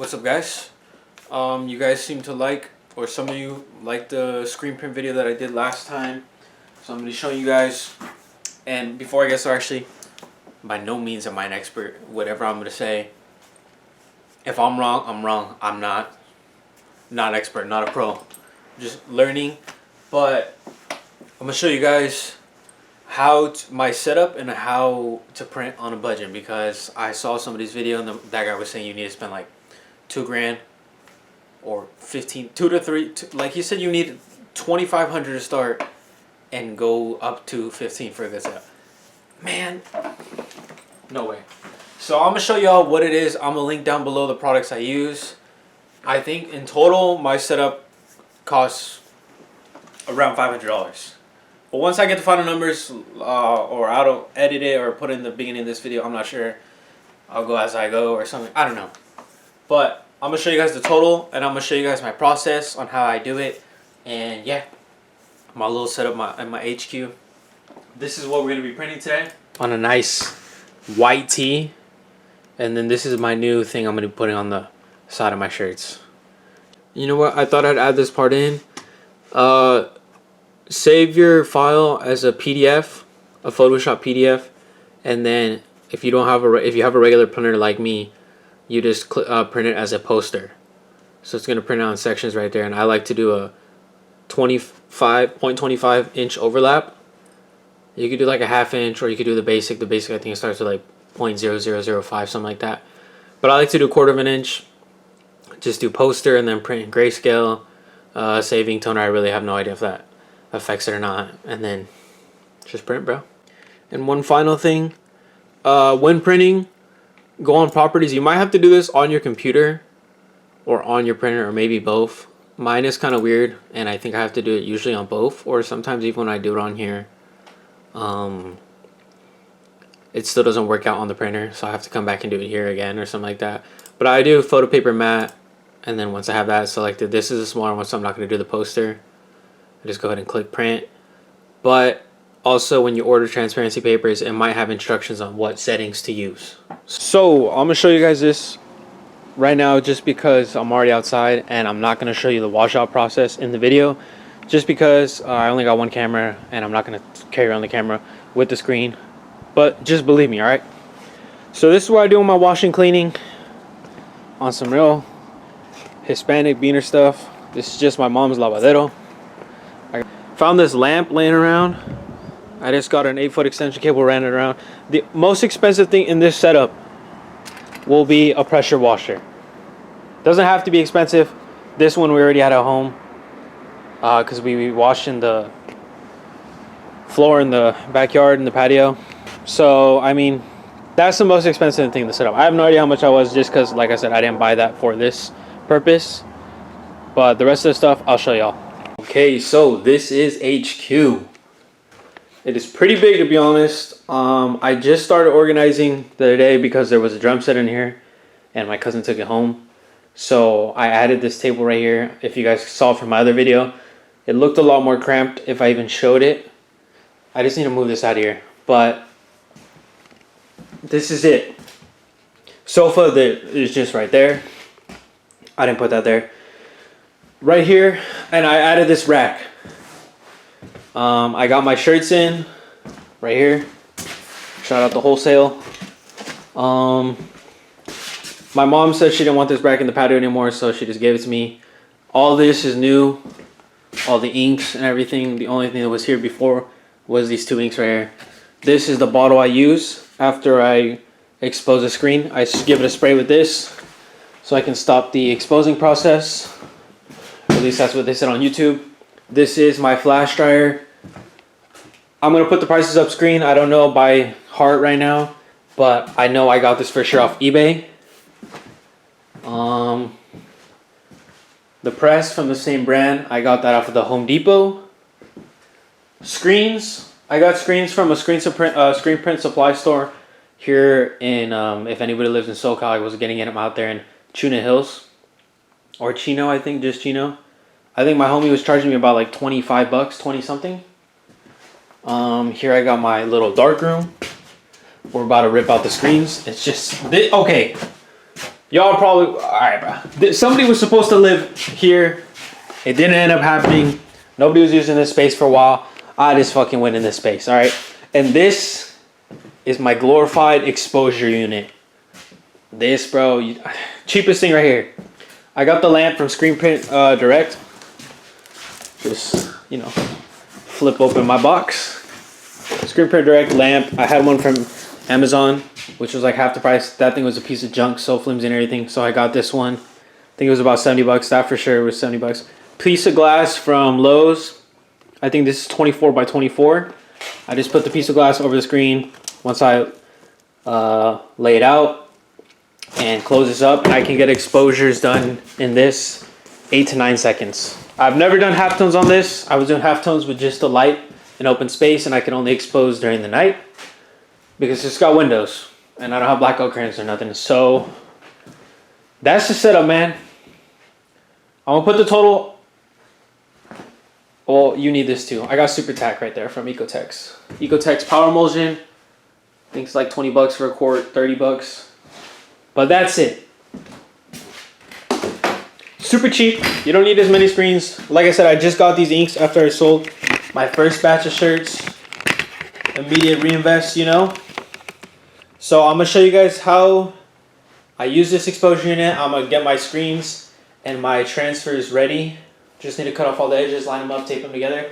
What's up, guys? You guys seem to like, or some of you liked the screen print video that I did last time. So I'm going to be showing you guys. And before I get started, actually, by no means am I an expert. Whatever I'm going to say, if I'm wrong, I'm wrong. I'm not an expert, not a pro. Just learning. But I'm going to show you guys my setup and how to print on a budget, because I saw somebody's video and that guy was saying you need to spend like $2,000 or 15, 2 to 3, like he said you need 2,500 to start and go up to 15 for this setup. Man, no way. So I'm gonna show y'all what it is. I'm gonna link down below the products I use. I think in total my setup costs around $500. But once I get the final numbers, or I'll edit it or put it in the beginning of this video, I'm not sure. I'll go as I go or something. I don't know. But I'm going to show you guys the total, and I'm going to show you guys my process on how I do it. And yeah, my little setup in my HQ. This is what we're going to be printing today. On a nice white tee. And then this is my new thing I'm going to be putting on the side of my shirts. You know what? I thought I'd add this part in. Save your file as a PDF, a Photoshop PDF, and then if you have a regular printer like me, you just print it as a poster. So it's gonna print out in sections right there, and I like to do a 0.25 inch overlap. You could do like a ½ inch, or you could do the basic. The basic I think it starts with like 0.0005, something like that. But I like to do 1/4 inch. Just do poster and then print in grayscale, saving toner. I really have no idea if that affects it or not, and then just print, bro. And one final thing, when printing, go on properties. You might have to do this on your computer or on your printer, or maybe both. Mine is kind of weird, and I think I have to do it usually on both, or sometimes even when I do it on here, it still doesn't work out on the printer, so I have to come back and do it here again or something like that. But I do photo paper matte, and then once I have that selected, this is a smaller one, so I'm not going to do the poster. I just go ahead and click print. But also when you order transparency papers, it might have instructions on what settings to use. So I'm gonna show you guys this right now just because I'm already outside, and I'm not gonna show you the washout process in the video just because I only got one camera and I'm not gonna carry around the camera with the screen. But just believe me, alright? So this is what I do in my washing cleaning on some real Hispanic beaner stuff. This is just my mom's lavadero. I found this lamp laying around. I just got an 8-foot extension cable, ran it around. The most expensive thing in this setup will be a pressure washer. Doesn't have to be expensive. This one we already had at home because we washing the floor in the backyard in the patio. So I mean, that's the most expensive thing in the setup. I have no idea how much I was, just because like I said, I didn't buy that for this purpose. But the rest of the stuff I'll show y'all. Okay, so this is HQ. It is pretty big, to be honest. I just started organizing the other day because there was a drum set in here and my cousin took it home. So I added this table right here. If you guys saw from my other video, it looked a lot more cramped if I even showed it. I just need to move this out of here. But this is it. Sofa that is just right there. I didn't put that there. Right here, and I added this rack. I got my shirts in right here. Shout out to wholesale. My mom said she didn't want this rack in the patio anymore, so she just gave it to me. All this is new. All the inks and everything. The only thing that was here before was these 2 inks right here. This is the bottle I use after I expose the screen. I give it a spray with this so I can stop the exposing process. At least that's what they said on YouTube. This is my flash dryer. I'm going to put the prices up screen. I don't know by heart right now, but I know I got this for sure off eBay. The press from the same brand, I got that off of the Home Depot. Screens, I got screens from a screen print supply store here in, if anybody lives in SoCal, I was getting them out there in Chino Hills. Or Chino, I think, just Chino. I think my homie was charging me about like 25 bucks, 20 something. Here I got my little dark room. We're about to rip out the screens. It's just, okay. Y'all probably, all right, bro. Somebody was supposed to live here. It didn't end up happening. Nobody was using this space for a while. I just fucking went in this space, all right? And this is my glorified exposure unit. This, bro, cheapest thing right here. I got the lamp from Screen Print Direct. Just, you know, flip open my box. Screen Print Direct lamp. I had one from Amazon, which was like half the price. That thing was a piece of junk, so flimsy and everything. So I got this one. I think it was about 70 bucks. That for sure was 70 bucks. Piece of glass from Lowe's. I think this is 24 by 24. I just put the piece of glass over the screen. Once I lay it out and close this up, I can get exposures done in this 8 to 9 seconds. I've never done halftones on this. I was doing halftones with just the light and open space, and I can only expose during the night because it's got windows and I don't have blackout curtains or nothing. So that's the setup, man. I'm gonna put the total. Well, you need this too. I got Super Tack right there from Ecotex. Ecotex Power Emulsion. I think it's like 20 bucks for a quart, 30 bucks. But that's it. Super cheap. You don't need as many screens. Like I said, I just got these inks after I sold my first batch of shirts. Immediate reinvest, you know. So I'm gonna show you guys how I use this exposure unit. I'm gonna get my screens and my transfers ready. Just need to cut off all the edges, line them up, tape them together,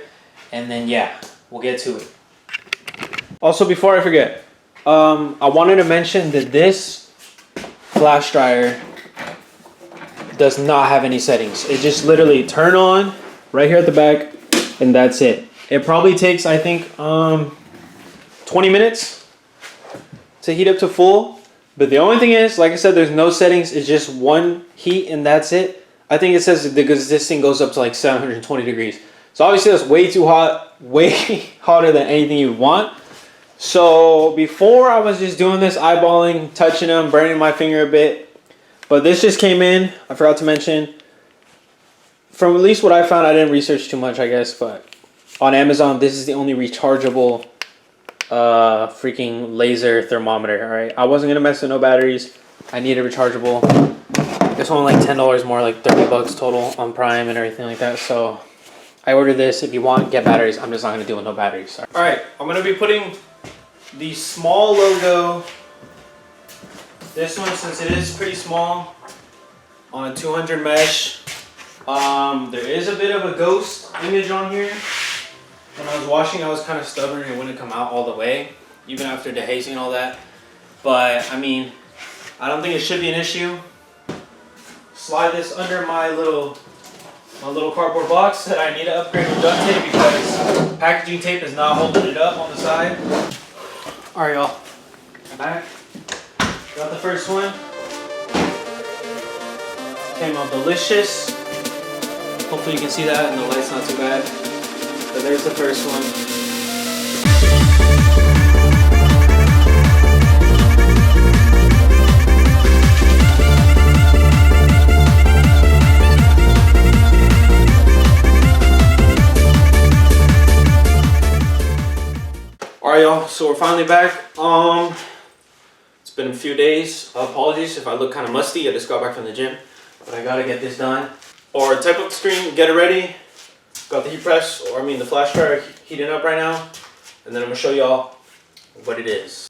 and then yeah, we'll get to it. Also, before I forget, I wanted to mention that this flash dryer does not have any settings. It just literally turn on right here at the back, and that's it. It probably takes, I think, 20 minutes to heat up to full. But the only thing is, like I said, there's no settings. It's just one heat, and that's it. I think it says because this thing goes up to like 720 degrees. So obviously that's way too hot, way hotter than anything you want. So before I was just doing this, eyeballing, touching them, burning my finger a bit. But this just came in, I forgot to mention. From at least what I found, I didn't research too much, I guess. But on Amazon, this is the only rechargeable freaking laser thermometer, all right? I wasn't gonna mess with no batteries. I need a rechargeable. This one like $10 more, like 30 bucks total on Prime and everything like that. So I ordered this. If you want, get batteries. I'm just not gonna deal with no batteries. Sorry. All right, I'm gonna be putting the small logo, this one, since it is pretty small, on a 200 mesh. There is a bit of a ghost image on here. When I was washing, I was kind of stubborn. It wouldn't come out all the way, even after dehazing and all that. But I mean, I don't think it should be an issue. Slide this under my little cardboard box that I need to upgrade with duct tape because packaging tape is not holding it up on the side. All right, y'all. Back. Got the first one. Came out delicious. Hopefully you can see that and the light's not too bad. So there's the first one. Alright y'all, so we're finally back. It's been a few days. Apologies if I look kind of musty. I just got back from the gym, but I gotta get this done. Or type up the screen, get it ready. Got the heat press, or I mean the flash dryer heating up right now. And then I'm gonna show y'all what it is.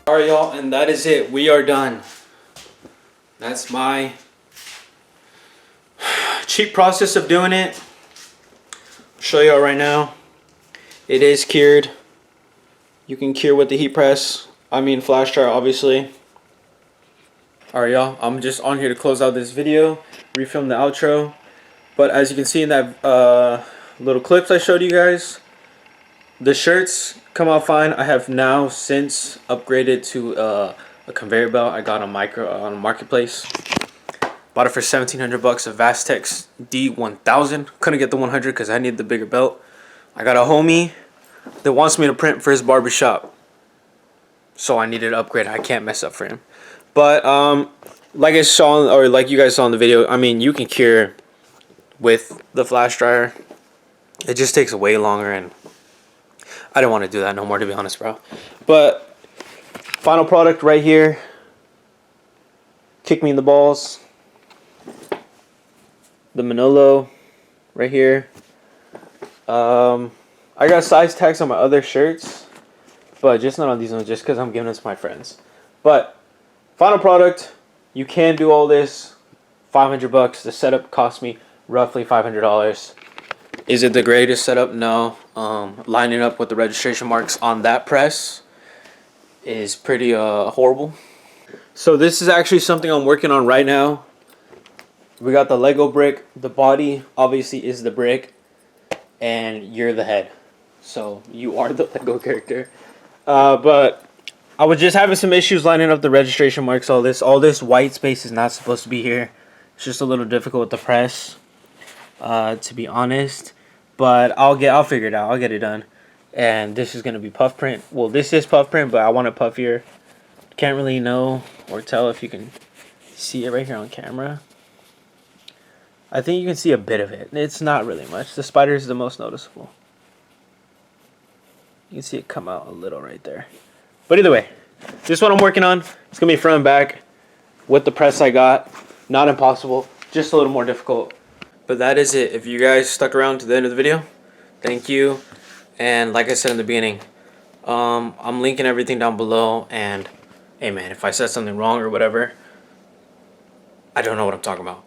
Alright y'all, and that is it. We are done. That's my cheap process of doing it. I'll show y'all right now. It is cured. You can cure with the heat press. I mean flash dryer, obviously. Alright, y'all, I'm just on here to close out this video, refilm the outro. But as you can see in that little clips I showed you guys, the shirts come out fine. I have now since upgraded to a conveyor belt I got on a marketplace. Bought it for 1,700 bucks, a Vastex D1000. Couldn't get the 100 because I need the bigger belt. I got a homie that wants me to print for his barbershop, so I needed to upgrade. I can't mess up for him. But like I saw, or like you guys saw in the video, I mean, you can cure with the flash dryer. It just takes way longer, and I don't want to do that no more, to be honest, bro. But final product right here. Kick me in the balls. The Manolo right here. I got size tags on my other shirts, but just not on these ones, just because I'm giving this to my friends. But final product, you can do all this. 500 bucks. The setup cost me roughly $500. Is it the greatest setup? No. Lining up with the registration marks on that press is pretty horrible. So this is actually something I'm working on right now. We got the Lego brick. The body obviously is the brick, and you're the head. So you are the Lego character. But I was just having some issues lining up the registration marks. All this white space is not supposed to be here. It's just a little difficult with the press, to be honest. But I'll figure it out. I'll get it done. And this is gonna be puff print. Well, this is puff print, but I want it puffier. Can't really know or tell if you can see it right here on camera. I think you can see a bit of it. It's not really much. The spider is the most noticeable. You can see it come out a little right there. But either way, this is what I'm working on. It's gonna be front and back with the press I got. Not impossible, just a little more difficult. But that is it. If you guys stuck around to the end of the video, thank you. And like I said in the beginning, I'm linking everything down below. And hey man, if I said something wrong or whatever, I don't know what I'm talking about.